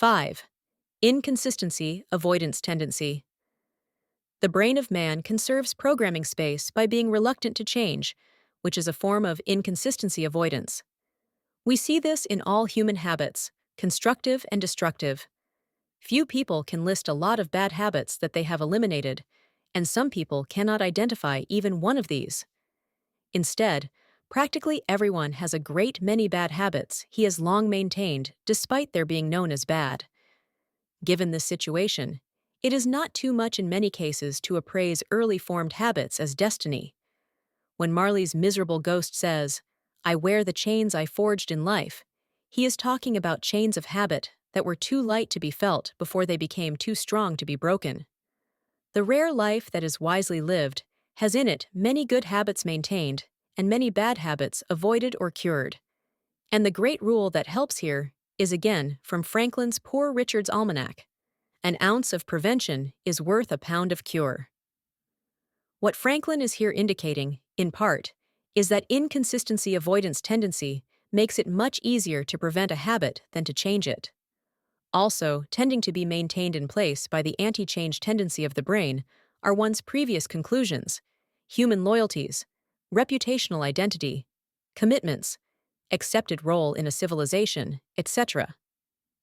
5. Inconsistency-Avoidance Tendency. The brain of man conserves programming space by being reluctant to change, which is a form of inconsistency avoidance. We see this in all human habits, constructive and destructive. Few people can list a lot of bad habits that they have eliminated, and some people cannot identify even one of these. Instead, practically everyone has a great many bad habits he has long maintained despite their being known as bad. Given this situation, it is not too much in many cases to appraise early formed habits as destiny. When Marley's miserable ghost says, "I wear the chains I forged in life," he is talking about chains of habit that were too light to be felt before they became too strong to be broken. The rare life that is wisely lived has in it many good habits maintained and many bad habits avoided or cured. And the great rule that helps here is again from Franklin's Poor Richard's Almanac: an ounce of prevention is worth a pound of cure. What Franklin is here indicating, in part, is that inconsistency avoidance tendency makes it much easier to prevent a habit than to change it. Also, tending to be maintained in place by the anti-change tendency of the brain are one's previous conclusions, human loyalties, reputational identity, commitments, accepted role in a civilization, etc.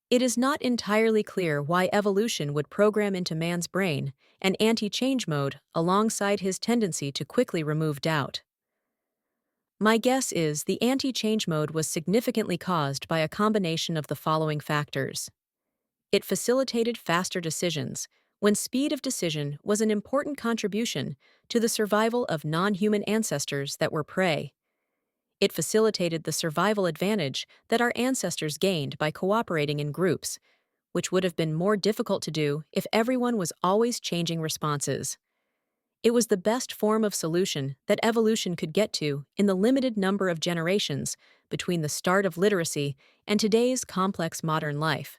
It is not entirely clear why evolution would program into man's brain an anti-change mode alongside his tendency to quickly remove doubt. My guess is the anti-change mode was significantly caused by a combination of the following factors. It facilitated faster decisions, when speed of decision was an important contribution to the survival of non-human ancestors that were prey. It facilitated the survival advantage that our ancestors gained by cooperating in groups, which would have been more difficult to do if everyone was always changing responses. It was the best form of solution that evolution could get to in the limited number of generations between the start of literacy and today's complex modern life.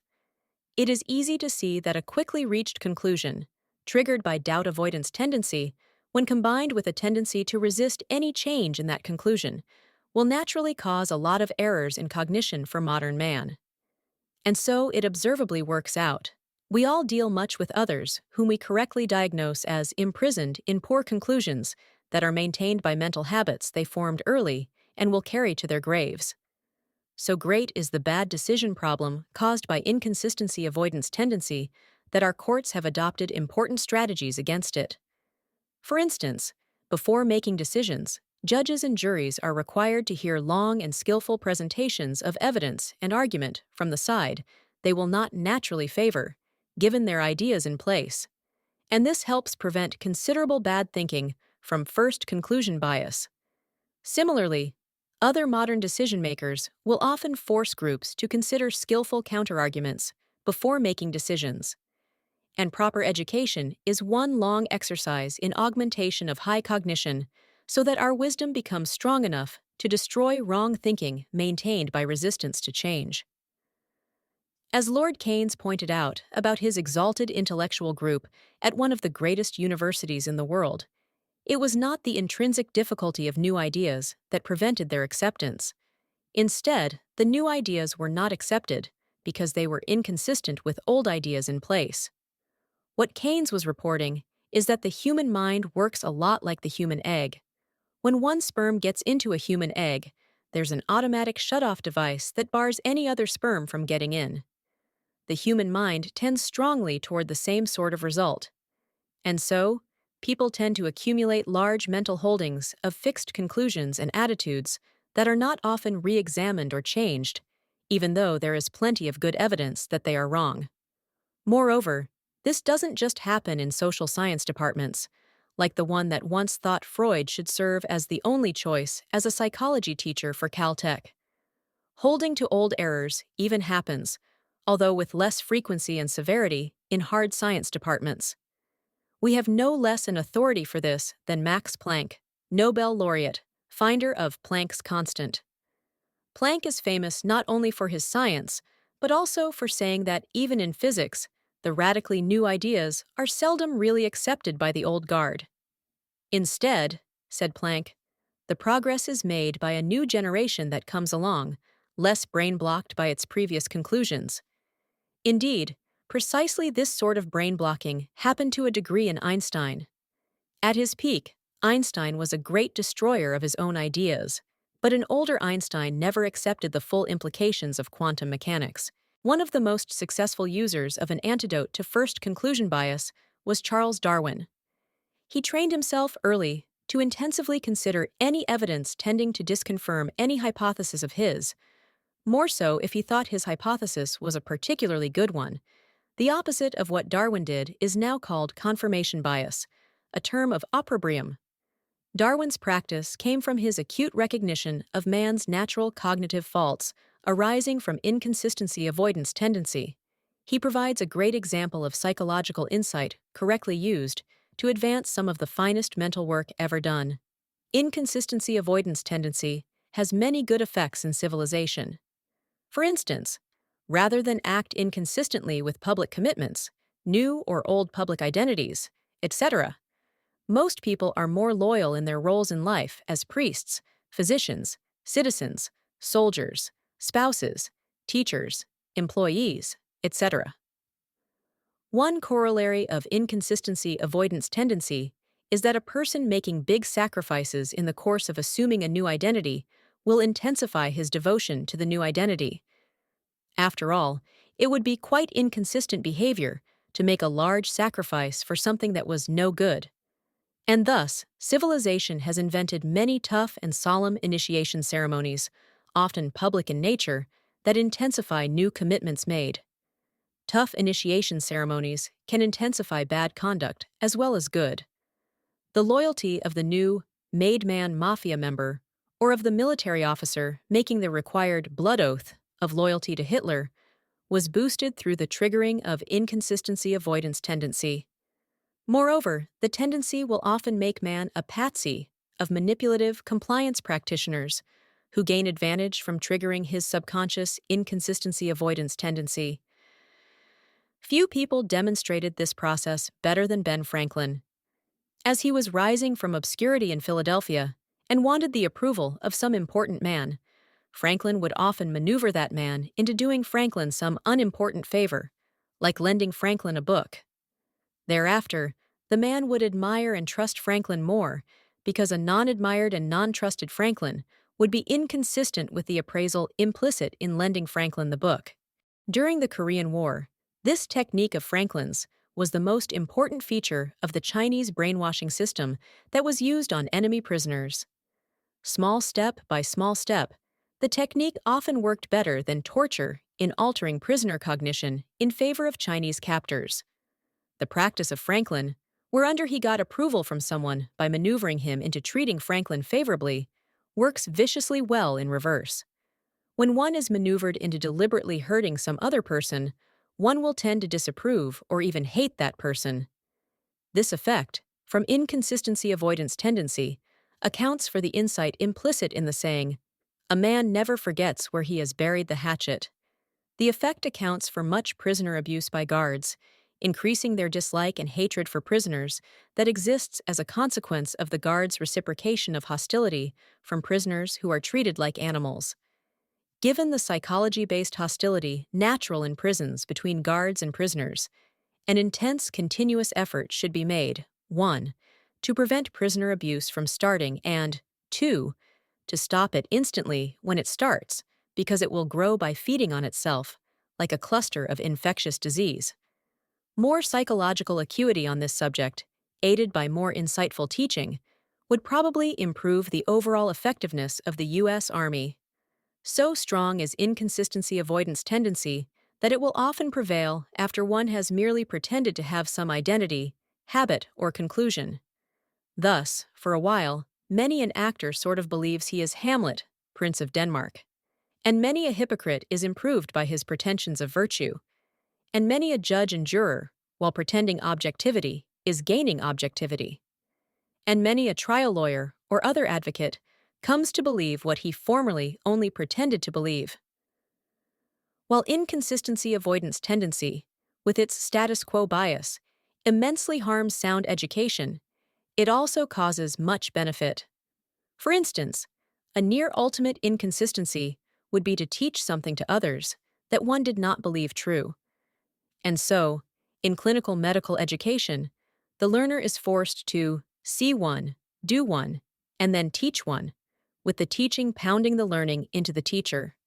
It is easy to see that a quickly reached conclusion, triggered by doubt avoidance tendency, when combined with a tendency to resist any change in that conclusion, will naturally cause a lot of errors in cognition for modern man. And so it observably works out. We all deal much with others whom we correctly diagnose as imprisoned in poor conclusions that are maintained by mental habits they formed early and will carry to their graves. So great is the bad decision problem caused by inconsistency avoidance tendency that our courts have adopted important strategies against it. For instance, before making decisions, judges and juries are required to hear long and skillful presentations of evidence and argument from the side they will not naturally favor, given their ideas in place. And this helps prevent considerable bad thinking from first conclusion bias. Similarly, other modern decision-makers will often force groups to consider skillful counterarguments before making decisions. And proper education is one long exercise in augmentation of high cognition so that our wisdom becomes strong enough to destroy wrong thinking maintained by resistance to change. As Lord Keynes pointed out about his exalted intellectual group at one of the greatest universities in the world, it was not the intrinsic difficulty of new ideas that prevented their acceptance. Instead, the new ideas were not accepted because they were inconsistent with old ideas in place. What Keynes was reporting is that the human mind works a lot like the human egg. When one sperm gets into a human egg, there's an automatic shut-off device that bars any other sperm from getting in. The human mind tends strongly toward the same sort of result. And so, people tend to accumulate large mental holdings of fixed conclusions and attitudes that are not often re-examined or changed, even though there is plenty of good evidence that they are wrong. Moreover, this doesn't just happen in social science departments, like the one that once thought Freud should serve as the only choice as a psychology teacher for Caltech. Holding to old errors even happens, although with less frequency and severity, in hard science departments. We have no less an authority for this than Max Planck, Nobel laureate, finder of Planck's constant. Planck is famous not only for his science, but also for saying that even in physics, the radically new ideas are seldom really accepted by the old guard. Instead, said Planck, the progress is made by a new generation that comes along, less brain-blocked by its previous conclusions. Indeed, precisely this sort of brain blocking happened to a degree in Einstein. At his peak, Einstein was a great destroyer of his own ideas, but an older Einstein never accepted the full implications of quantum mechanics. One of the most successful users of an antidote to first conclusion bias was Charles Darwin. He trained himself early to intensively consider any evidence tending to disconfirm any hypothesis of his, more so if he thought his hypothesis was a particularly good one. The opposite of what Darwin did is now called confirmation bias, a term of opprobrium. Darwin's practice came from his acute recognition of man's natural cognitive faults arising from inconsistency-avoidance tendency. He provides a great example of psychological insight, correctly used, to advance some of the finest mental work ever done. Inconsistency-avoidance tendency has many good effects in civilization. For instance, rather than act inconsistently with public commitments, new or old public identities, etc., most people are more loyal in their roles in life as priests, physicians, citizens, soldiers, spouses, teachers, employees, etc. One corollary of inconsistency avoidance tendency is that a person making big sacrifices in the course of assuming a new identity will intensify his devotion to the new identity. After all, it would be quite inconsistent behavior to make a large sacrifice for something that was no good. And thus, civilization has invented many tough and solemn initiation ceremonies, often public in nature, that intensify new commitments made. Tough initiation ceremonies can intensify bad conduct as well as good. The loyalty of the new made man mafia member or of the military officer making the required blood oath of loyalty to Hitler was boosted through the triggering of inconsistency avoidance tendency. Moreover, the tendency will often make man a patsy of manipulative compliance practitioners who gain advantage from triggering his subconscious inconsistency avoidance tendency. Few people demonstrated this process better than Ben Franklin. As he was rising from obscurity in Philadelphia and wanted the approval of some important man, Franklin would often maneuver that man into doing Franklin some unimportant favor, like lending Franklin a book. Thereafter, the man would admire and trust Franklin more because a non-admired and non-trusted Franklin would be inconsistent with the appraisal implicit in lending Franklin the book. During the Korean War, this technique of Franklin's was the most important feature of the Chinese brainwashing system that was used on enemy prisoners. Small step by small step, the technique often worked better than torture in altering prisoner cognition in favor of Chinese captors. The practice of Franklin, whereunder he got approval from someone by maneuvering him into treating Franklin favorably, works viciously well in reverse. When one is maneuvered into deliberately hurting some other person, one will tend to disapprove or even hate that person. This effect, from inconsistency avoidance tendency, accounts for the insight implicit in the saying, "A man never forgets where he has buried the hatchet." The effect accounts for much prisoner abuse by guards, increasing their dislike and hatred for prisoners that exists as a consequence of the guards' reciprocation of hostility from prisoners who are treated like animals. Given the psychology-based hostility natural in prisons between guards and prisoners, an intense continuous effort should be made, 1. To prevent prisoner abuse from starting and, 2. To stop it instantly when it starts, because it will grow by feeding on itself, like a cluster of infectious disease. More psychological acuity on this subject, aided by more insightful teaching, would probably improve the overall effectiveness of the U.S. Army. So strong is inconsistency avoidance tendency that it will often prevail after one has merely pretended to have some identity, habit, or conclusion. Thus, for a while, many an actor sort of believes he is Hamlet, Prince of Denmark. And many a hypocrite is improved by his pretensions of virtue. And many a judge and juror, while pretending objectivity, is gaining objectivity. And many a trial lawyer or other advocate comes to believe what he formerly only pretended to believe. While inconsistency avoidance tendency, with its status quo bias, immensely harms sound education, it also causes much benefit. For instance, a near ultimate inconsistency would be to teach something to others that one did not believe true, And so, in clinical medical education, the learner is forced to see one, do one, and then teach one, with the teaching pounding the learning into the teacher.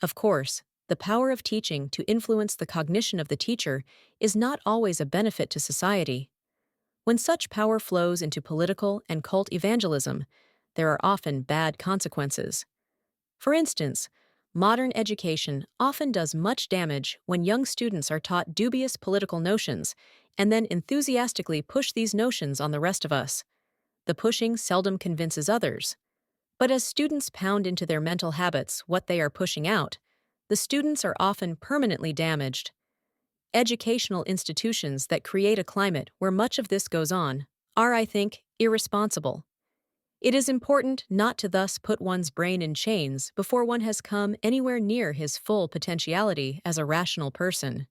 Of course, the power of teaching to influence the cognition of the teacher is not always a benefit to society. When such power flows into political and cult evangelism, there are often bad consequences. For instance, modern education often does much damage when young students are taught dubious political notions and then enthusiastically push these notions on the rest of us. The pushing seldom convinces others. But as students pound into their mental habits what they are pushing out, the students are often permanently damaged. Educational institutions that create a climate where much of this goes on are, I think, irresponsible. It is important not to thus put one's brain in chains before one has come anywhere near his full potentiality as a rational person.